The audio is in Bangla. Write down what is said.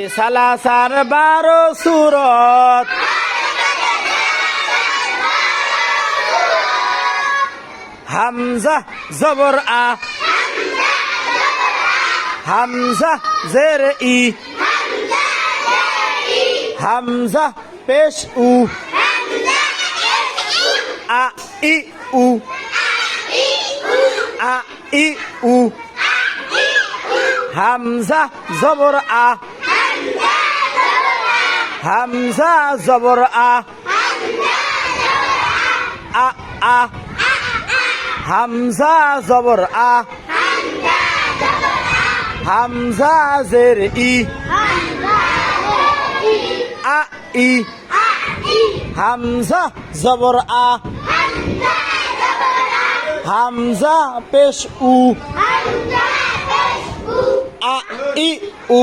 সালাসার 12 সূরত হামজা জবর আ হামজা জের ই হামজা পেশ উ আ ই উ আ ই উ হামজা জবর আ হামজা জবর আ আ আ হামজা জবর আ হামজা জের ই আ ই হামজা জবর আ হামজা পেশ উ আ ই উ